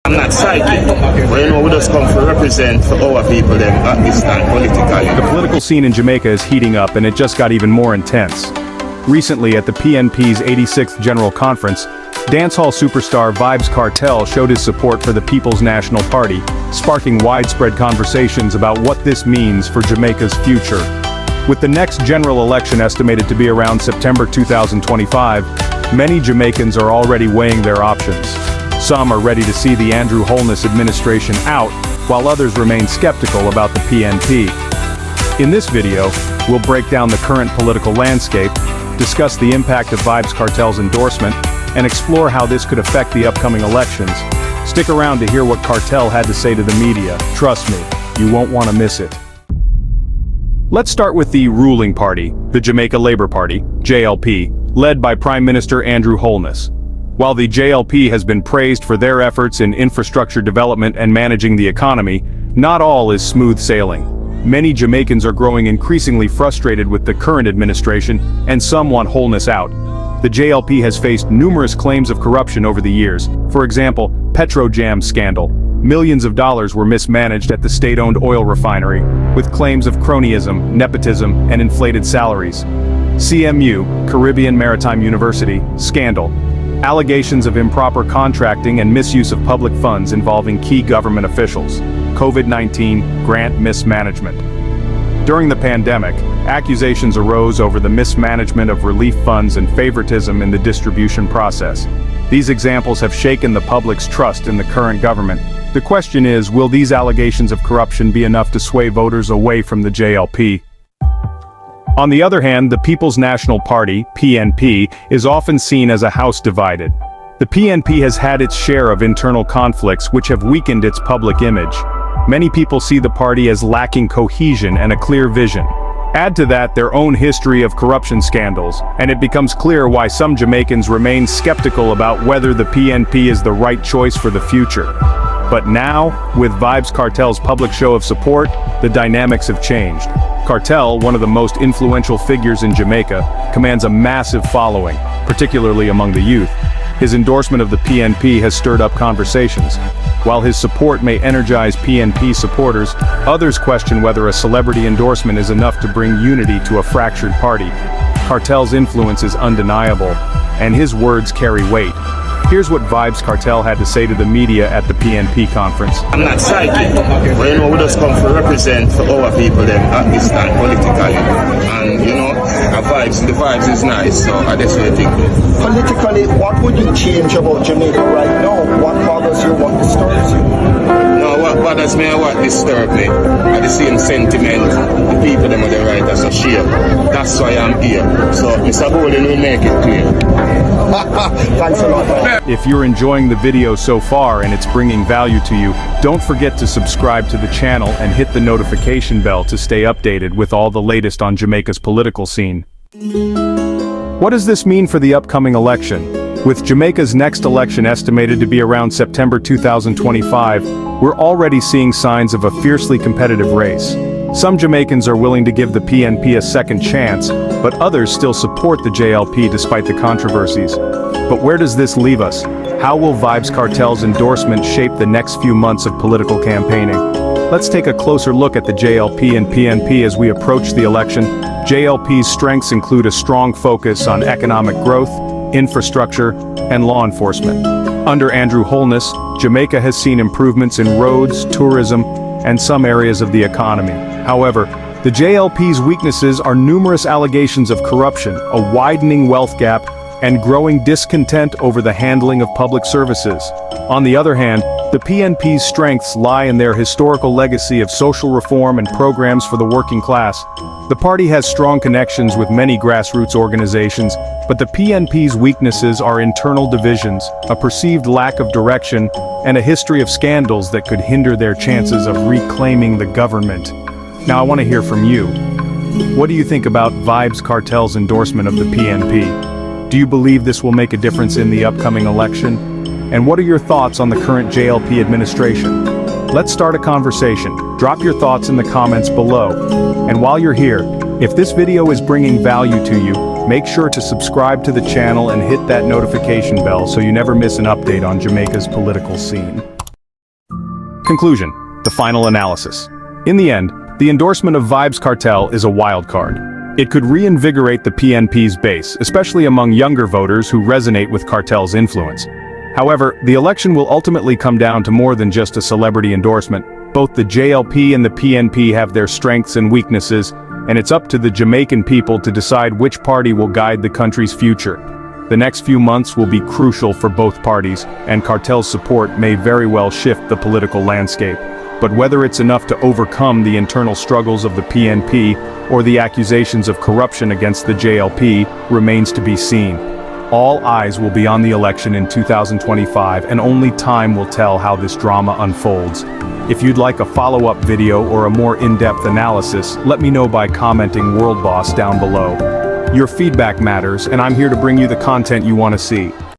I'm not psychic, but you know, we just come to represent for our people them at this time politically. The political scene in Jamaica is heating up, and it just got even more intense. Recently, at the PNP's 86th General Conference, dancehall superstar Vybz Kartel showed his support for the People's National Party, sparking widespread conversations about what this means for Jamaica's future. With the next general election estimated to be around September 2025, many Jamaicans are already weighing their options. Some are ready to see the Andrew Holness administration out, while others remain skeptical about the PNP. In this video, we'll break down the current political landscape, discuss the impact of Vybz Kartel's endorsement, and explore how this could affect the upcoming elections. Stick around to hear what Kartel had to say to the media. Trust me, you won't want to miss it. Let's start with the ruling party, the Jamaica Labour Party, JLP, led by Prime Minister Andrew Holness. While the JLP has been praised for their efforts in infrastructure development and managing the economy, not all is smooth sailing. Many Jamaicans are growing increasingly frustrated with the current administration, and some want Holness out. The JLP has faced numerous claims of corruption over the years. For example, Petrojam scandal. Millions of dollars were mismanaged at the state-owned oil refinery, with claims of cronyism, nepotism, and inflated salaries. CMU, Caribbean Maritime University, scandal. Allegations of improper contracting and misuse of public funds involving key government officials. COVID-19 grant mismanagement. During the pandemic, accusations arose over the mismanagement of relief funds and favoritism in the distribution process. These examples have shaken the public's trust in the current government. The question is, will these allegations of corruption be enough to sway voters away from the JLP? On the other hand, the People's National Party, PNP, is often seen as a house divided. The PNP has had its share of internal conflicts which have weakened its public image. Many people see the party as lacking cohesion and a clear vision. Add to that their own history of corruption scandals, and it becomes clear why some Jamaicans remain skeptical about whether the PNP is the right choice for the future. But now, with Vybz Kartel's public show of support, the dynamics have changed. Kartel, one of the most influential figures in Jamaica, commands a massive following, particularly among the youth. His endorsement of the PNP has stirred up conversations. While his support may energize PNP supporters, others question whether a celebrity endorsement is enough to bring unity to a fractured party. Kartel's influence is undeniable, and his words carry weight. Here's what Vybz Kartel had to say to the media at the PNP conference. I'm not psychic, but you know, we just come to represent for our people them at this time politically. And you know, the vibes is nice, so I just really think. Politically, what would you change about Jamaica right now? What bothers you, what disturbs you? No, what bothers me and what disturbs me are the same sentiment the people them on the right as a share. That's why I'm here. So Mr. Golden will make it clear. Thanks a lot. If you're enjoying the video so far and it's bringing value to you, don't forget to subscribe to the channel and hit the notification bell to stay updated with all the latest on Jamaica's political scene. What does this mean for the upcoming election? With Jamaica's next election estimated to be around September 2025, we're already seeing signs of a fiercely competitive race. Some Jamaicans are willing to give the PNP a second chance, but others still support the JLP despite the controversies. But where does this leave us? How will Vybz Kartel's endorsement shape the next few months of political campaigning? Let's take a closer look at the JLP and PNP as we approach the election. JLP's strengths include a strong focus on economic growth, infrastructure, and law enforcement. Under Andrew Holness, Jamaica has seen improvements in roads, tourism, and some areas of the economy. However, the JLP's weaknesses are numerous allegations of corruption, a widening wealth gap, and growing discontent over the handling of public services. On the other hand, the PNP's strengths lie in their historical legacy of social reform and programs for the working class. The party has strong connections with many grassroots organizations, but the PNP's weaknesses are internal divisions, a perceived lack of direction, and a history of scandals that could hinder their chances of reclaiming the government. Now I want to hear from you. What do you think about Vybz Kartel's endorsement of the PNP? Do you believe this will make a difference in the upcoming election? And what are your thoughts on the current JLP administration? Let's start a conversation. Drop your thoughts in the comments below. And while you're here, if this video is bringing value to you, make sure to subscribe to the channel and hit that notification bell so you never miss an update on Jamaica's political scene. Conclusion, the final analysis. In the end, the endorsement of Vybz Kartel is a wild card. It could reinvigorate the PNP's base, especially among younger voters who resonate with Kartel's influence. However, the election will ultimately come down to more than just a celebrity endorsement. Both the JLP and the PNP have their strengths and weaknesses, and it's up to the Jamaican people to decide which party will guide the country's future. The next few months will be crucial for both parties, and Kartel's support may very well shift the political landscape. But whether it's enough to overcome the internal struggles of the PNP or the accusations of corruption against the JLP remains to be seen. All eyes will be on the election in 2025, and only time will tell how this drama unfolds. If you'd like a follow-up video or a more in-depth analysis, let me know by commenting World Boss down below. Your feedback matters, and I'm here to bring you the content you want to see.